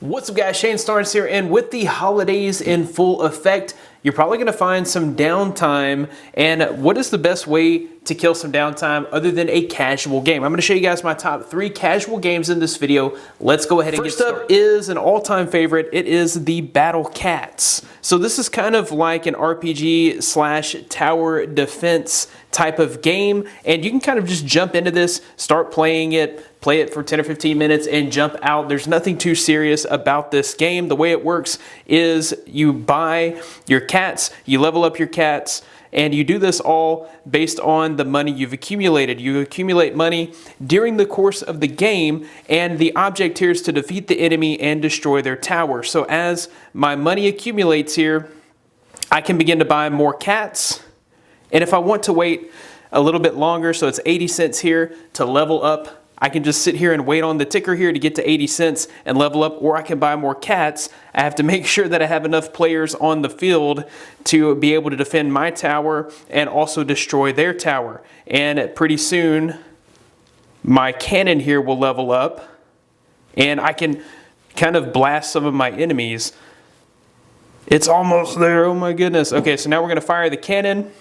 What's up guys, Shane Starnes here, and with the holidays in full effect, you're probably going to find some downtime. And what is the best way to kill some downtime other than a casual game? I'm going to show you guys my top 3 casual games in this video. Let's go ahead and get started. First up is an all-time favorite. It is the Battle Cats. So this is kind of like an RPG slash tower defense type of game, and you can kind of just jump into this, start playing it, play it for 10 or 15 minutes and jump out. There's nothing too serious about this game. The way it works is you buy your cats, you level up your cats, and you do this all based on the money you've accumulated. You accumulate money during the course of the game, and the object here is to defeat the enemy and destroy their tower. So as my money accumulates here, I can begin to buy more cats. And if I want to wait a little bit longer, so it's 80 cents here to level up, I can just sit here and wait on the ticker here to get to 80 cents and level up, or I can buy more cats. I have to make sure that I have enough players on the field to be able to defend my tower and also destroy their tower. And pretty soon, my cannon here will level up, and I can kind of blast some of my enemies. It's almost there, oh my goodness. Okay, so now we're gonna fire the cannon.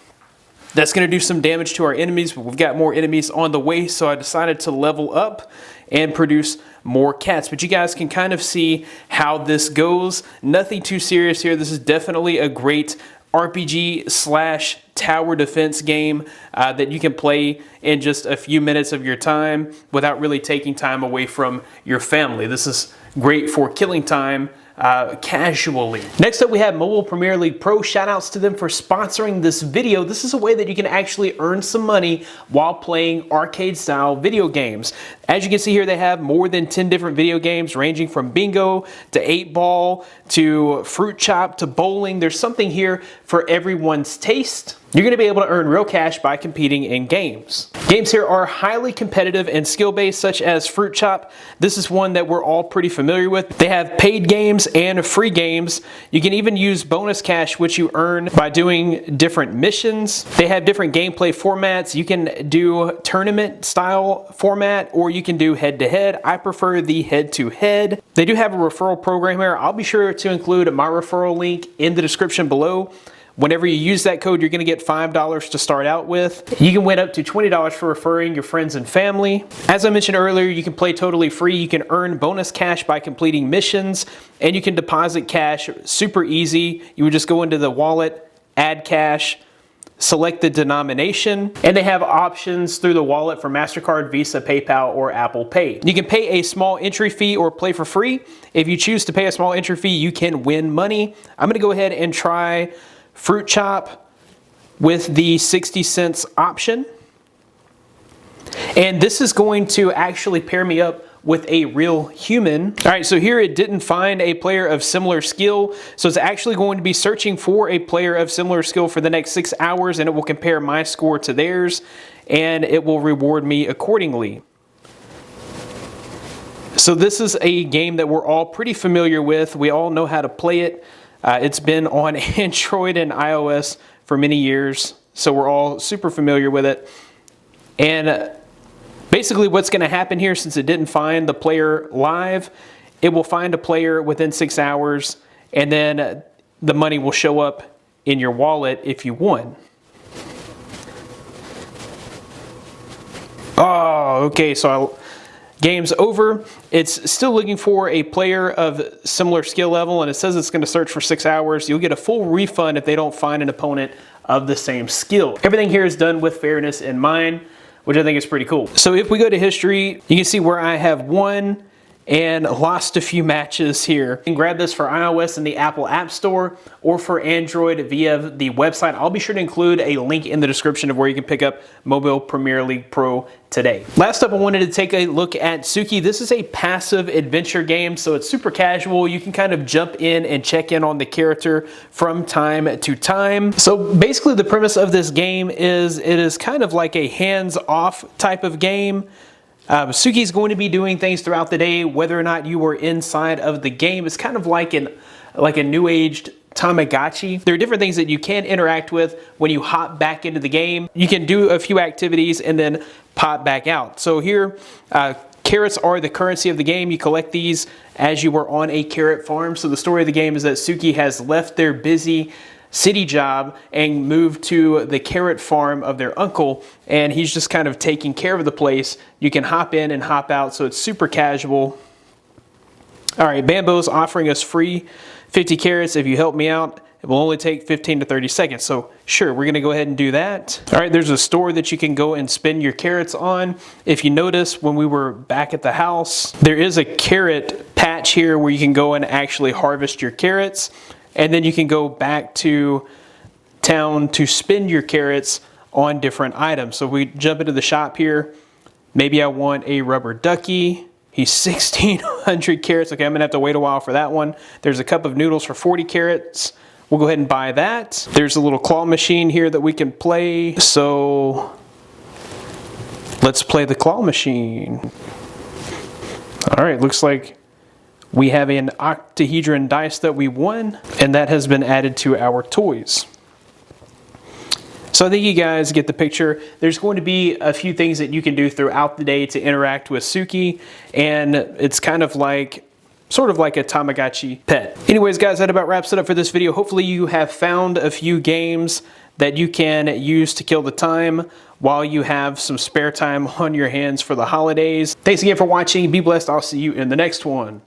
That's going to do some damage to our enemies, but we've got more enemies on the way, so I decided to level up and produce more cats. But you guys can kind of see how this goes. Nothing too serious here. This is definitely a great RPG slash tower defense game that you can play in just a few minutes of your time without really taking time away from your family. This is great for killing time casually. Next up, we have Mobile Premier League Pro. Shout outs to them for sponsoring this video. This is a way that you can actually earn some money while playing arcade style video games. As you can see here, they have more than 10 different video games ranging from bingo to 8-ball to fruit chop to bowling. There's something here for everyone's taste. You're going to be able to earn real cash by competing in games. Games here are highly competitive and skill-based, such as Fruit Chop. This is one that we're all pretty familiar with. They have paid games and free games. You can even use bonus cash, which you earn by doing different missions. They have different gameplay formats. You can do tournament-style format, or you can do head-to-head. I prefer the head-to-head. They do have a referral program here. I'll be sure to include my referral link in the description below. Whenever you use that code, you're going to get $5 to start out with. You can win up to $20 for referring your friends and family. As I mentioned earlier, you can play totally free. You can earn bonus cash by completing missions, and you can deposit cash super easy. You would just go into the wallet, add cash, select the denomination, and they have options through the wallet for MasterCard, Visa, PayPal, or Apple Pay. You can pay a small entry fee or play for free. If you choose to pay a small entry fee, you can win money. I'm going to go ahead and try Fruit Chop with the 60 cents option. And this is going to actually pair me up with a real human. All right, so here it didn't find a player of similar skill. So it's actually going to be searching for a player of similar skill for the next 6 hours, and it will compare my score to theirs, and it will reward me accordingly. So this is a game that we're all pretty familiar with. We all know how to play it. It's been on Android and iOS for many years, so we're all super familiar with it. And basically what's going to happen here, since it didn't find the player live, it will find a player within 6 hours, and then the money will show up in your wallet if you won. Oh, okay, so game's over. It's still looking for a player of similar skill level, and it says it's going to search for 6 hours. You'll get a full refund if they don't find an opponent of the same skill. Everything here is done with fairness in mind, which I think is pretty cool. So if we go to history, you can see where I have won and lost a few matches here. You can grab this for iOS in the Apple App Store or for Android via the website. I'll be sure to include a link in the description of where you can pick up Mobile Premier League Pro today. Last up, I wanted to take a look at Suki. This is a passive adventure game, so it's super casual. You can kind of jump in and check in on the character from time to time. So basically the premise of this game is it is kind of like a hands-off type of game. Suki is going to be doing things throughout the day, whether or not you are inside of the game. It's kind of like a new-aged Tamagotchi. There are different things that you can interact with when you hop back into the game. You can do a few activities and then pop back out. So here, Carrots are the currency of the game. You collect these as you were on a carrot farm. So the story of the game is that Suki has left their busy city job and moved to the carrot farm of their uncle, and he's just kind of taking care of the place. You can hop in and hop out, so it's super casual. All right, Bambo's offering us free 50 carrots if you help me out. It will only take 15 to 30 seconds, so sure, we're gonna go ahead and do that. All right, there's a store that you can go and spend your carrots on. If you notice, when we were back at the house, there is a carrot patch here where you can go and actually harvest your carrots, and then you can go back to town to spend your carrots on different items. So if we jump into the shop here, maybe I want a rubber ducky. He's 1,600 carrots. Okay, I'm gonna have to wait a while for that one. There's a cup of noodles for 40 carrots. We'll go ahead and buy that. There's a little claw machine here that we can play. So let's play the claw machine. All right, looks like we have an octahedron dice that we won, and that has been added to our toys. So I think you guys get the picture. There's going to be a few things that you can do throughout the day to interact with Suki, and it's kind of like sort of like a Tamagotchi pet. Anyways, guys, that about wraps it up for this video. Hopefully you have found a few games that you can use to kill the time while you have some spare time on your hands for the holidays. Thanks again for watching. Be blessed. I'll see you in the next one.